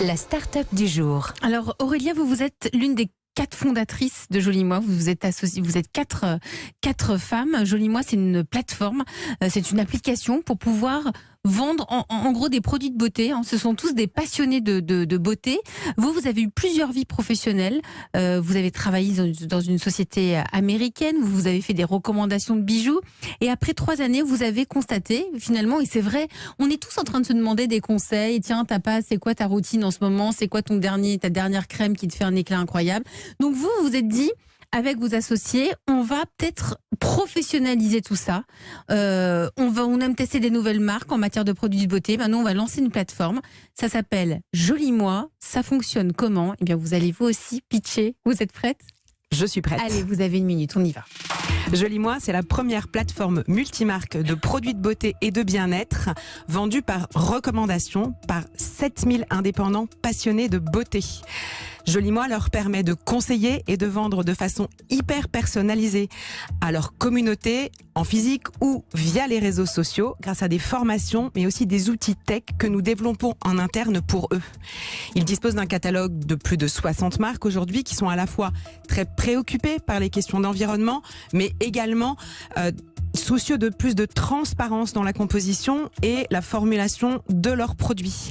La start-up du jour. Alors Aurélia, vous êtes l'une des 4 fondatrices de Joli Moi. Vous êtes associée, vous êtes quatre femmes. Joli Moi, c'est une plateforme, c'est une application pour pouvoir vendre en gros des produits de beauté. Ce sont tous des passionnés de beauté. Vous avez eu plusieurs vies professionnelles. Vous avez travaillé dans une société américaine. Vous avez fait des recommandations de bijoux. Et après 3 années, vous avez constaté finalement, et c'est vrai, on est tous en train de se demander des conseils. Tiens, c'est quoi ta routine en ce moment? C'est quoi ta dernière crème qui te fait un éclat incroyable? Donc vous vous êtes dit, avec vos associés, on va peut-être professionnaliser tout ça. On aime tester des nouvelles marques en matière de produits de beauté. Maintenant, on va lancer une plateforme. Ça s'appelle Joli Moi. Ça fonctionne comment? Eh bien, vous allez vous aussi pitcher. Vous êtes prête? Je suis prête. Allez, vous avez 1 minute, on y va. Joli Moi, c'est la première plateforme multimarque de produits de beauté et de bien-être vendue par recommandation par 7000 indépendants passionnés de beauté. Joli Moi leur permet de conseiller et de vendre de façon hyper personnalisée à leur communauté en physique ou via les réseaux sociaux grâce à des formations mais aussi des outils tech que nous développons en interne pour eux. Ils disposent d'un catalogue de plus de 60 marques aujourd'hui qui sont à la fois très préoccupées par les questions d'environnement mais également soucieux de plus de transparence dans la composition et la formulation de leurs produits.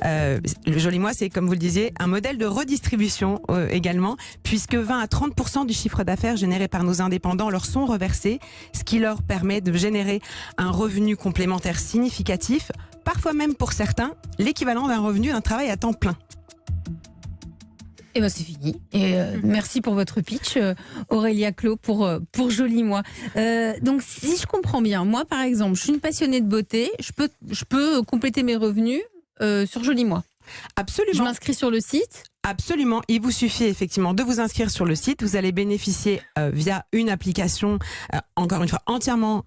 Le Joli Moi, c'est, comme vous le disiez, un modèle de redistribution également, puisque 20 à 30% du chiffre d'affaires généré par nos indépendants leur sont reversés, ce qui leur permet de générer un revenu complémentaire significatif, parfois même pour certains, l'équivalent d'un revenu d'un travail à temps plein. Et ben c'est fini. Et merci pour votre pitch, Aurélia Clos, pour Joli Moi. Donc si je comprends bien, moi par exemple, je suis une passionnée de beauté, je peux compléter mes revenus sur Joli Moi. Absolument. Je m'inscris sur le site. Absolument, il vous suffit effectivement de vous inscrire sur le site. Vous allez bénéficier via une application, encore une fois entièrement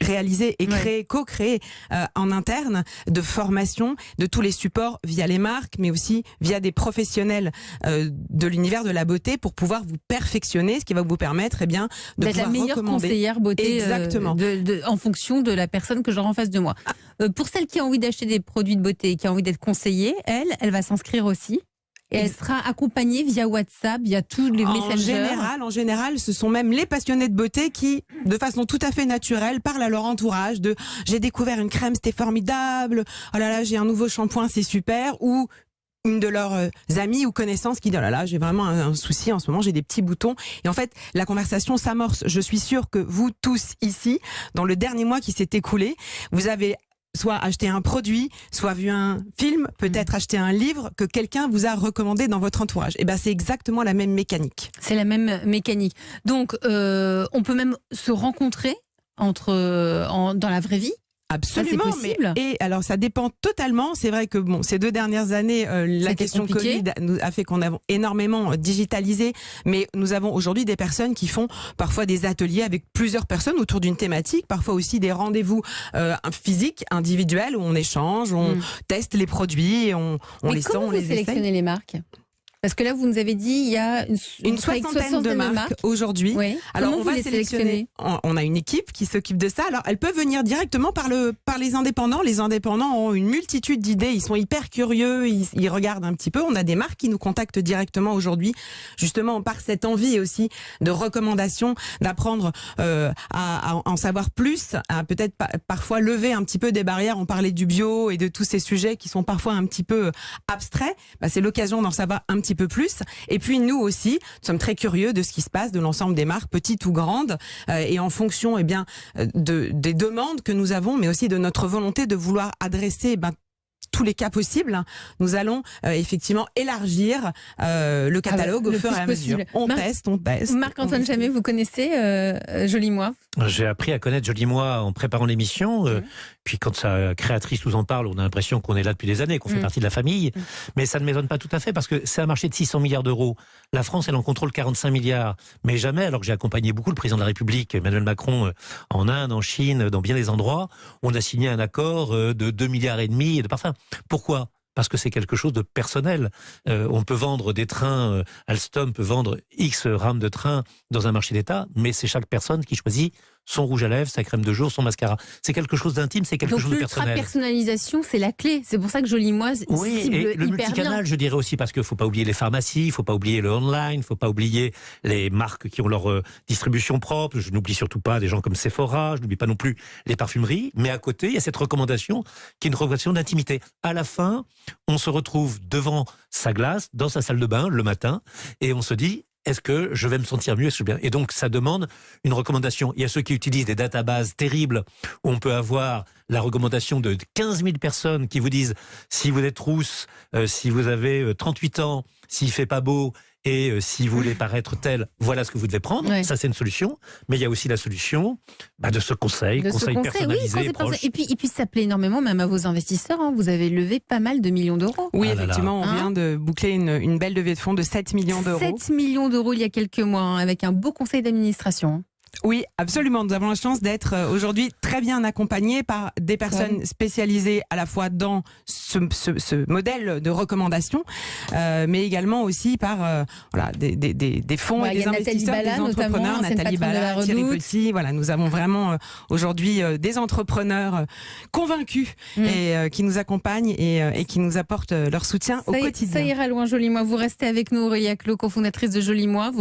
réalisé et co-créé en interne, de formation, de tous les supports via les marques, mais aussi via des professionnels de l'univers de la beauté pour pouvoir vous perfectionner, ce qui va vous permettre de d'être la meilleure conseillère beauté exactement. En fonction de la personne que j'aurai en face de moi. Pour celle qui a envie d'acheter des produits de beauté et qui a envie d'être conseillée, elle va s'inscrire aussi. Et elle sera accompagnée via WhatsApp, via tous les messengers. En général, ce sont même les passionnés de beauté qui, de façon tout à fait naturelle, parlent à leur entourage de « j'ai découvert une crème, c'était formidable, oh là là, j'ai un nouveau shampoing, c'est super » ou une de leurs amis ou connaissances qui dit « oh là là, j'ai vraiment un souci en ce moment, j'ai des petits boutons ». Et en fait, la conversation s'amorce. Je suis sûre que vous tous ici, dans le dernier mois qui s'est écoulé, vous avez soit acheté un produit, soit vu un film, peut-être acheté un livre que quelqu'un vous a recommandé dans votre entourage. Et ben c'est exactement la même mécanique. C'est la même mécanique. Donc on peut même se rencontrer dans la vraie vie. Absolument, ça, c'est possible. Et alors ça dépend totalement. C'est vrai que ces 2 dernières années, la question Covid nous a fait qu'on a énormément digitalisé, mais nous avons aujourd'hui des personnes qui font parfois des ateliers avec plusieurs personnes autour d'une thématique, parfois aussi des rendez-vous physiques, individuels, où on échange, on teste les produits, et on les sent, on les essaye. Comment vous sélectionnez les marques ? Parce que là, vous nous avez dit, il y a une soixantaine de marques aujourd'hui. Oui. Alors, on va sélectionner. On a une équipe qui s'occupe de ça. Alors, elles peuvent venir directement par les indépendants. Les indépendants ont une multitude d'idées. Ils sont hyper curieux. Ils regardent un petit peu. On a des marques qui nous contactent directement aujourd'hui, justement par cette envie aussi de recommandation, d'apprendre à en savoir plus, à peut-être parfois lever un petit peu des barrières. On parlait du bio et de tous ces sujets qui sont parfois un petit peu abstraits. C'est l'occasion d'en savoir un petit peu plus. Et puis nous aussi, nous sommes très curieux de ce qui se passe, de l'ensemble des marques, petites ou grandes, et en fonction des demandes que nous avons, mais aussi de notre volonté de vouloir adresser tous les cas possibles, nous allons effectivement élargir le catalogue au fur et à mesure. On teste. Marc-Antoine Chamet, vous connaissez Joli Moi ? J'ai appris à connaître Joli Moi en préparant l'émission. Puis quand sa créatrice nous en parle, on a l'impression qu'on est là depuis des années, qu'on fait partie de la famille. Mais ça ne m'étonne pas tout à fait parce que c'est un marché de 600 milliards d'euros. La France, elle en contrôle 45 milliards. Mais jamais, alors que j'ai accompagné beaucoup le président de la République, Emmanuel Macron, en Inde, en Chine, dans bien des endroits, on a signé un accord de 2,5 milliards de parfums. Pourquoi ? Parce que c'est quelque chose de personnel. On peut vendre des trains, Alstom peut vendre X rames de train dans un marché d'État, mais c'est chaque personne qui choisit son rouge à lèvres, sa crème de jour, son mascara. C'est quelque chose d'intime, c'est quelque Donc chose de personnel. l'ultra-personnalisation, c'est la clé. C'est pour ça que Joli Moi Oui, cible et le hyper multicanal, bien. je dirais aussi, parce qu'il ne faut pas oublier les pharmacies, il ne faut pas oublier le online, il ne faut pas oublier les marques qui ont leur distribution propre. Je n'oublie surtout pas des gens comme Sephora, je n'oublie pas non plus les parfumeries. Mais à côté, il y a cette recommandation qui est une recommandation d'intimité. À la fin, on se retrouve devant sa glace, dans sa salle de bain, le matin, et on se dit... Est-ce que je vais me sentir mieux? Et donc, ça demande une recommandation. Il y a ceux qui utilisent des databases terribles où on peut avoir la recommandation de 15 000 personnes qui vous disent si vous êtes rousse, si vous avez 38 ans, s'il fait pas beau et si vous voulez paraître tel, voilà ce que vous devez prendre. Ouais. Ça, c'est une solution. Mais il y a aussi la solution de ce conseil, conseil personnalisé oui, et proche. Et puis ça plaît énormément même à vos investisseurs. Hein. Vous avez levé pas mal de millions d'euros. Oui, Ah là là. effectivement, on vient de boucler une belle levée de fonds de 7 millions d'euros. 7 millions d'euros il y a quelques mois, hein, avec un beau conseil d'administration. Oui, absolument. Nous avons la chance d'être aujourd'hui très bien accompagnés par des personnes spécialisées à la fois dans ce modèle de recommandation, mais également aussi par des fonds et des investisseurs, des entrepreneurs, Nathalie Bala, Thierry Petit. Voilà, nous avons vraiment aujourd'hui des entrepreneurs convaincus et qui nous accompagnent et qui nous apportent leur soutien au quotidien. Ça ira loin, Joli Moi. Vous restez avec nous, Aurélia Clos, cofondatrice de Joli Moi.